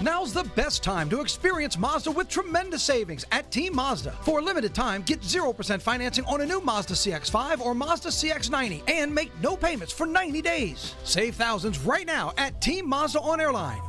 Now's the best time to experience Mazda with tremendous savings at Team Mazda. For a limited time, get 0% financing on a new Mazda CX-5 or Mazda CX-90 and make no payments for 90 days. Save thousands right now at Team Mazda on Airline.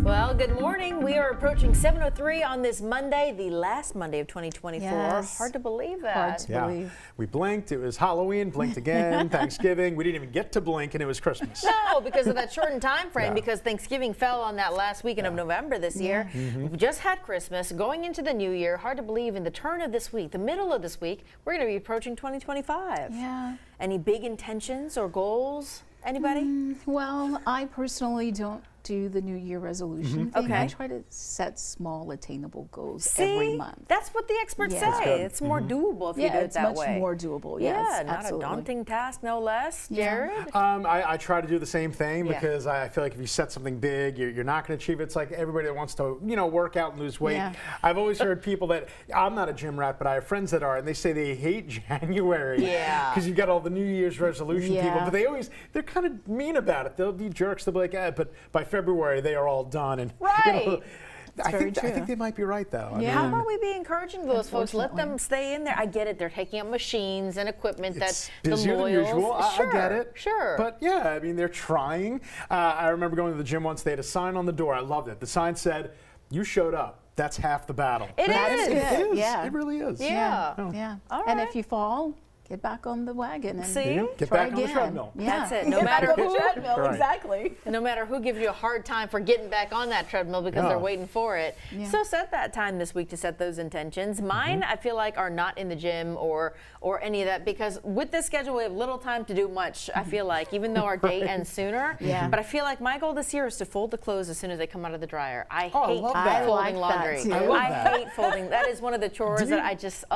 Well, good morning. We are approaching 7:03 on this Monday, the last Monday of 2024. Yes. Hard to believe that. Hard to believe. Yeah, we blinked. It was Halloween. Blinked again. Thanksgiving. We didn't even get to blink, and it was Christmas. No, because of that shortened time frame. Yeah. Because Thanksgiving fell on that last weekend of November this year. We just had Christmas, going into the new year. Hard to believe in the turn of this week, the middle of this week, we're going to be approaching 2025. Yeah. Any big intentions or goals? Anybody? Well, I personally don't do the New Year resolution thing. Okay. I try to set small, attainable goals See, every month. that's what the experts Yeah. That's say. good. It's more doable if you do it it's that much way. more doable. Yeah, Yes, not absolutely. a daunting task, no less. Yeah. Jared? I try to do the same thing Yeah. because I feel like if you set something big, you're not going to achieve it. It's like everybody that wants to, work out and lose weight. Yeah. I've always heard people that, I'm not a gym rat, but I have friends that are, and they say they hate January. Yeah. Because you've got all the New Year's resolution people, Yeah. but they're kind of mean about it. They'll be jerks. They'll be like, but by February, they are all done. And, Right. I very think true. they might be right, though. Yeah. How about we be encouraging those folks? Let them Unfortunately. stay in there. I get it. They're taking up machines and equipment It's that the busier than loyals. usual. I get it. Sure. But yeah, I mean, they're trying. I remember going to the gym once. They had a sign on the door. I loved it. The sign said, "You showed up. That's half the battle." It And is. It is. Yeah. It really is. Yeah. Oh. Yeah. All And right. if you fall, get back on the wagon and See? Yeah, get try back on the again. treadmill. Yeah. That's it. No Get back matter on the who- treadmill, Right. exactly. no matter who gives you a hard time for getting back on that treadmill because Yeah. they're waiting for it. Yeah. So set that time this week to set those intentions. Mine, I feel like, are not in the gym or any of that because with this schedule, we have little time to do much, I feel like, even though our day ends sooner. Yeah. But I feel like my goal this year is to fold the clothes as soon as they come out of the dryer. I Oh, I hate love that. folding I like that, laundry. too. I love that. hate folding. That is one of the chores that I just,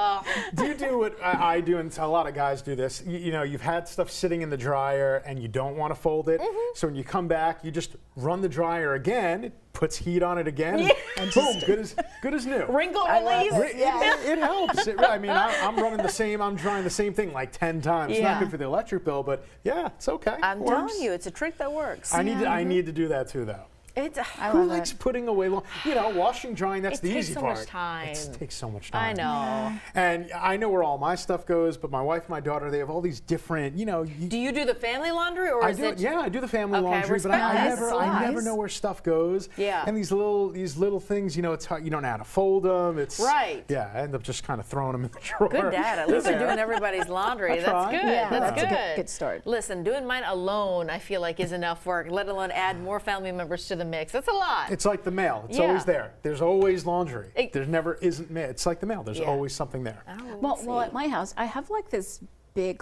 Do you do what I do, and a lot of guys do this? You've had stuff sitting in the dryer and you don't want to fold it. So when you come back, you just run the dryer again. It puts heat on it again, and boom, good as new. wrinkle I love release. it. Yeah. It helps. I'm running the same. I'm drying the same thing like 10 times. It's Yeah. not good for the electric bill, but yeah, it's okay. I'm Works. telling you, it's a trick that works. I need to do that too, though. It's, Who love likes it. putting away washing, drying, that's It the takes easy so part. much time. It takes so much time. I know. And I know where all my stuff goes, but my wife and my daughter, they have all these different, Do you do the family laundry or I is do, it? yeah, I do the family Okay, laundry, but respect I that. never Nice. know where stuff goes. Yeah. And these little things, it's hard, you don't know how to fold them. It's Right. Yeah, I end up just kind of throwing them in the drawer. Good dad. At least you're doing everybody's laundry. That's try. good. Yeah, that's that's a good. good start. Listen, doing mine alone, I feel like is enough work. Let alone add more family members to the mix. That's a lot. It's like the mail. It's Yeah. always there. There's always laundry. It- There never isn't mail. It's like the mail. There's Yeah. always something there. Oh, Well, at my house, I have like this big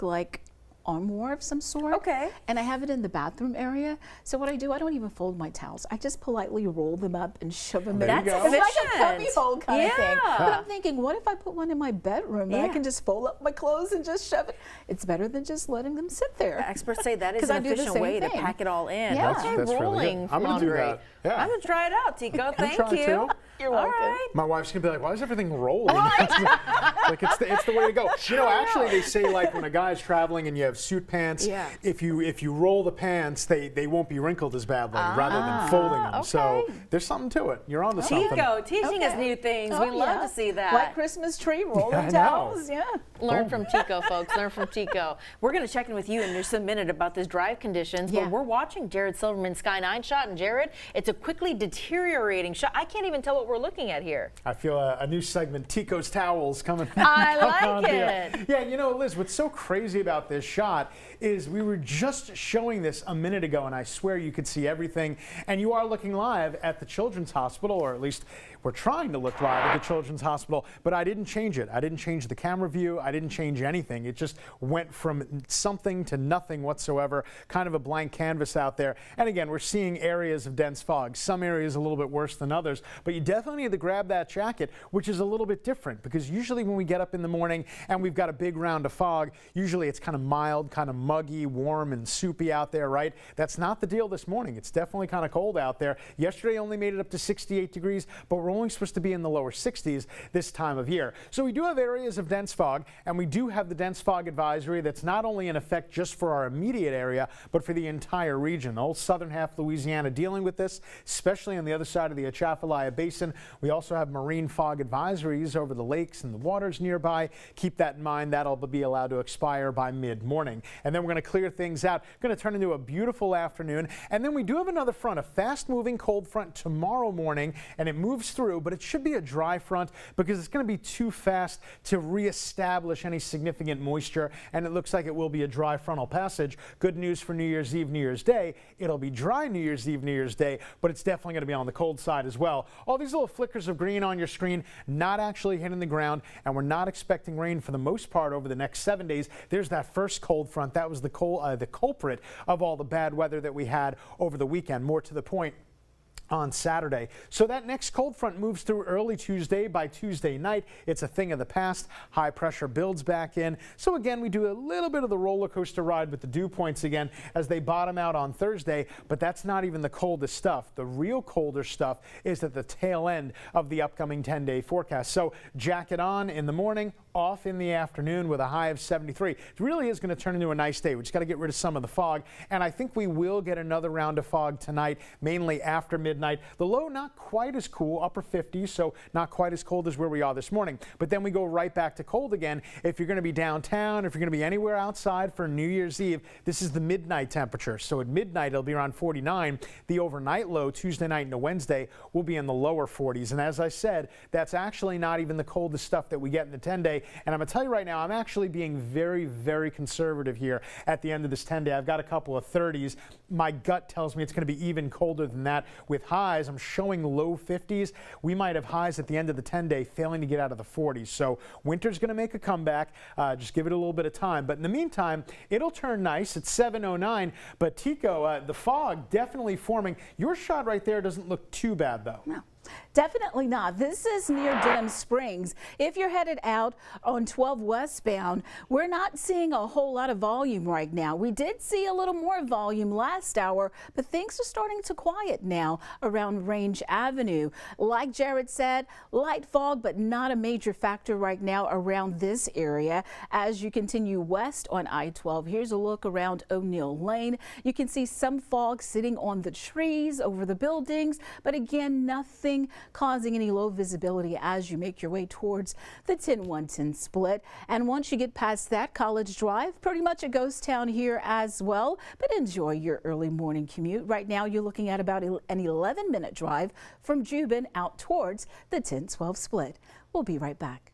armoire of some sort. Okay. And I have it in the bathroom area. So what I do, I don't even fold my towels. I just politely roll them up and shove them in. There you That's go. It's like a efficient. cubby hole kind of thing. Yeah. But I'm thinking, what if I put one in my bedroom and I Yeah. can just fold up my clothes and just shove it? It's better than just letting them sit there. Experts say that is 'Cause an I do the efficient same way to thing. pack it all in. Yeah. Okay, That's really good. rolling I'm gonna do laundry. that. Yeah. I'm gonna try it out, Tico. Thank try you. too. You're All welcome. right. My wife's gonna be like, "Why is everything rolling?" Like it's the way to go. Actually, they say like when a guy's traveling and you have suit pants, Yeah. if you roll the pants, they won't be wrinkled as badly rather than folding them. So okay. there's something to it. You're onto something. Tico, teaching us Okay. new things. Oh, We love yeah. to see that. White Christmas tree, I rolling know. towels. Yeah. Learn from Tico, folks. Learn from Tico. We're going to check in with you in just a minute about this drive conditions. Yeah. But we're watching Jared Silverman's Sky 9 shot. And Jared, it's a quickly deteriorating shot. I can't even tell what we're looking at here. I feel a new segment, Tico's Towels, coming. I like coming on here. it. Yeah, Liz, what's so crazy about this shot is we were just showing this a minute ago, and I swear you could see everything. And you are looking live at the Children's Hospital, or at least we're trying to look live at the Children's Hospital, but I didn't change it. I didn't change the camera view. I didn't change anything. It just went from something to nothing whatsoever, kind of a blank canvas out there. And again, we're seeing areas of dense fog. Some areas a little bit worse than others, but you definitely need to grab that jacket, which is a little bit different because usually when we get up in the morning and we've got a big round of fog, usually it's kind of mild mild, kind of muggy, warm, and soupy out there, right? That's not the deal this morning. It's definitely kind of cold out there. Yesterday only made it up to 68 degrees, but we're only supposed to be in the lower 60s this time of year. So we do have areas of dense fog, and we do have the dense fog advisory that's not only in effect just for our immediate area, but for the entire region. The whole southern half of Louisiana dealing with this, especially on the other side of the Atchafalaya Basin. We also have marine fog advisories over the lakes and the waters nearby. Keep that in mind. That'll be allowed to expire by mid-morning. And then we're going to clear things out. Going to turn into a beautiful afternoon. And then we do have another front, a fast-moving cold front tomorrow morning, and it moves through, but it should be a dry front because it's going to be too fast to reestablish any significant moisture, and it looks like it will be a dry frontal passage. Good news for New Year's Eve, New Year's Day. It'll be dry New Year's Eve, New Year's Day, but it's definitely going to be on the cold side as well. All these little flickers of green on your screen, not actually hitting the ground, and we're not expecting rain for the most part over the next 7 days. There's that first cold front. That was the culprit of all the bad weather that we had over the weekend. More to the point, on Saturday. So that next cold front moves through early Tuesday. By Tuesday night, it's a thing of the past. High pressure builds back in. So again, we do a little bit of the roller coaster ride with the dew points again as they bottom out on Thursday, but that's not even the coldest stuff. The real colder stuff is at the tail end of the upcoming 10-day forecast. So jacket on in the morning, off in the afternoon with a high of 73. It really is going to turn into a nice day. We just got to get rid of some of the fog, and I think we will get another round of fog tonight, mainly after midnight. The low not quite as cool, upper 50s, so not quite as cold as where we are this morning. But then we go right back to cold again. If you're going to be downtown, if you're going to be anywhere outside for New Year's Eve, this is the midnight temperature. So at midnight, it'll be around 49. The overnight low Tuesday night into Wednesday will be in the lower 40s. And as I said, that's actually not even the coldest stuff that we get in the 10-day. And I'm going to tell you right now, I'm actually being very, very conservative here at the end of this 10-day. I've got a couple of 30s. My gut tells me it's going to be even colder than that with highs. I'm showing low 50s. We might have highs at the end of the 10-day failing to get out of the 40s. So winter's going to make a comeback. Just give it a little bit of time. But in the meantime, it'll turn nice at 7:09. But Tico, the fog definitely forming. Your shot right there doesn't look too bad, though. No. Definitely not. This is near Denham Springs. If you're headed out on 12 westbound, we're not seeing a whole lot of volume right now. We did see a little more volume last hour, but things are starting to quiet now around Range Avenue. Like Jared said, light fog, but not a major factor right now around this area. As you continue west on I-12, here's a look around O'Neill Lane. You can see some fog sitting on the trees over the buildings, but again, nothing causing any low visibility as you make your way towards the 10-110 split. And once you get past that, College Drive, pretty much a ghost town here as well, but enjoy your early morning commute. Right now, you're looking at about an 11-minute drive from Juban out towards the 10-12 split. We'll be right back.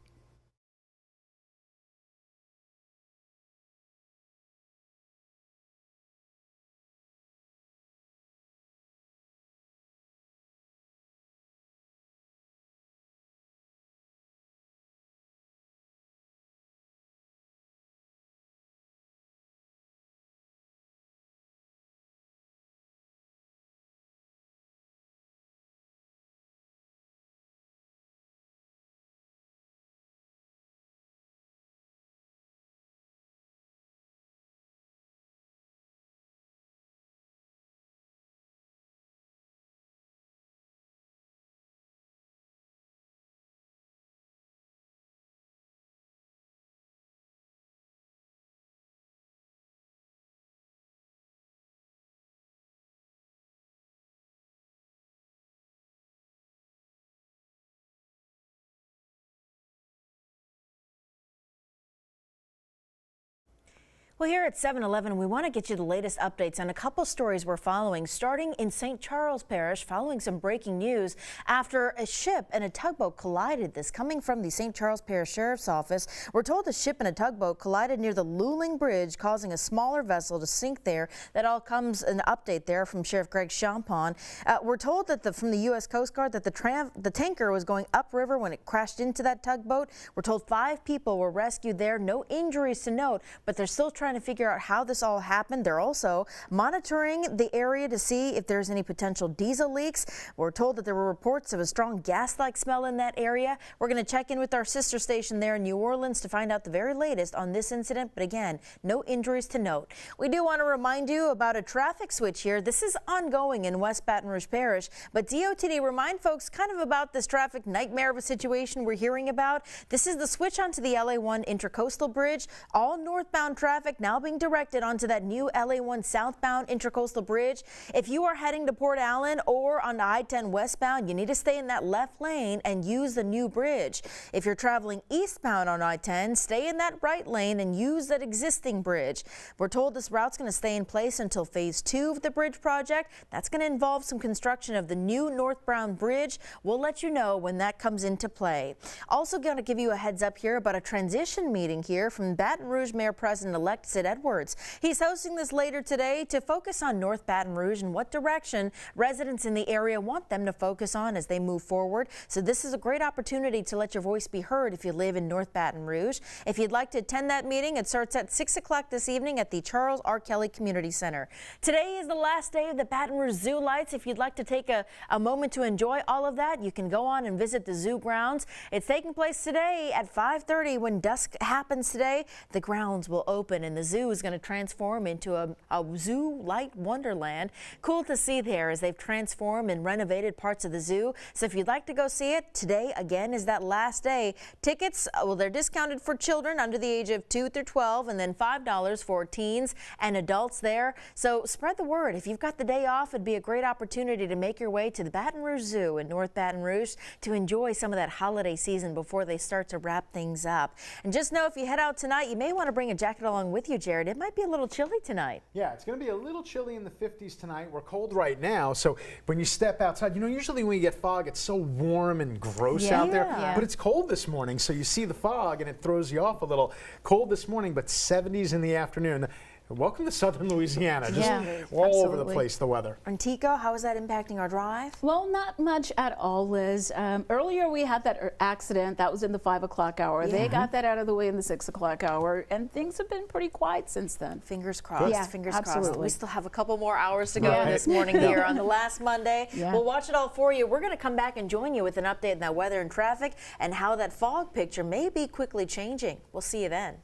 Well, here at 7-Eleven, we want to get you the latest updates on a couple stories we're following, starting in St. Charles Parish, following some breaking news after a ship and a tugboat collided. This coming from the St. Charles Parish Sheriff's Office. We're told the ship and a tugboat collided near the Luling Bridge, causing a smaller vessel to sink there. That all comes an update there from Sheriff Greg Champon. We're told that from the U.S. Coast Guard that the tanker was going upriver when it crashed into that tugboat. We're told 5 people were rescued there. No injuries to note, but they're still trying trying to figure out how this all happened. They're also monitoring the area to see if there's any potential diesel leaks. We're told that there were reports of a strong gas-like smell in that area. We're going to check in with our sister station there in New Orleans to find out the very latest on this incident. But again, no injuries to note. We do want to remind you about a traffic switch here. This is ongoing in West Baton Rouge Parish, but DOTD remind folks kind of about this traffic nightmare of a situation we're hearing about. This is the switch onto the LA1 Intracoastal Bridge. All northbound traffic now being directed onto that new LA1 southbound Intracoastal Bridge. If you are heading to Port Allen or on I-10 westbound, you need to stay in that left lane and use the new bridge. If you're traveling eastbound on I-10, stay in that right lane and use that existing bridge. We're told this route's going to stay in place until phase 2 of the bridge project. That's going to involve some construction of the new northbound bridge. We'll let you know when that comes into play. Also going to give you a heads up here about a transition meeting here from Baton Rouge Mayor President-elect Sid Edwards. He's hosting this later today to focus on North Baton Rouge and what direction residents in the area want them to focus on as they move forward. So this is a great opportunity to let your voice be heard if you live in North Baton Rouge. If you'd like to attend that meeting, it starts at 6 o'clock this evening at the Charles R. Kelly Community Center. Today is the last day of the Baton Rouge Zoo Lights. If you'd like to take a moment to enjoy all of that, you can go on and visit the zoo grounds. It's taking place today at 5:30. When dusk happens today, the grounds will open and the zoo is going to transform into a zoo light wonderland. Cool to see there as they've transformed and renovated parts of the zoo. So if you'd like to go see it, today again is that last day. Tickets, well, they're discounted for children under the age of 2 through 12 and then $5 for teens and adults there. So spread the word. If you've got the day off, it'd be a great opportunity to make your way to the Baton Rouge Zoo in North Baton Rouge to enjoy some of that holiday season before they start to wrap things up. And just know if you head out tonight, you may want to bring a jacket along with you, Jared. It might be a little chilly tonight. Yeah, it's going to be a little chilly in the 50s tonight. We're cold right now, so when you step outside, you know, usually when you get fog, it's so warm and gross out there. Yeah. But it's cold this morning, so you see the fog and it throws you off a little. Cold this morning, but 70s in the afternoon. Welcome to southern Louisiana. Just all over the place, the weather. Antico, how is that impacting our drive? Well, not much at all, Liz. Earlier we had that accident. That was in the 5 o'clock hour. Yeah. They got that out of the way in the 6 o'clock hour, and things have been pretty quiet since then. Fingers crossed. Yeah, fingers absolutely. crossed. We still have a couple more hours to go this morning here on the last Monday. Yeah. We'll watch it all for you. We're going to come back and join you with an update on that weather and traffic and how that fog picture may be quickly changing. We'll see you then.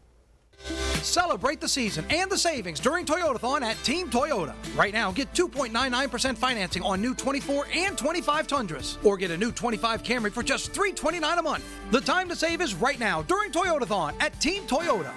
Celebrate the season and the savings during Toyotathon at Team Toyota. Right now, get 2.99% financing on new 24 and 25 Tundras, or get a new 25 Camry for just $329 a month. The time to save is right now during Toyotathon at Team Toyota.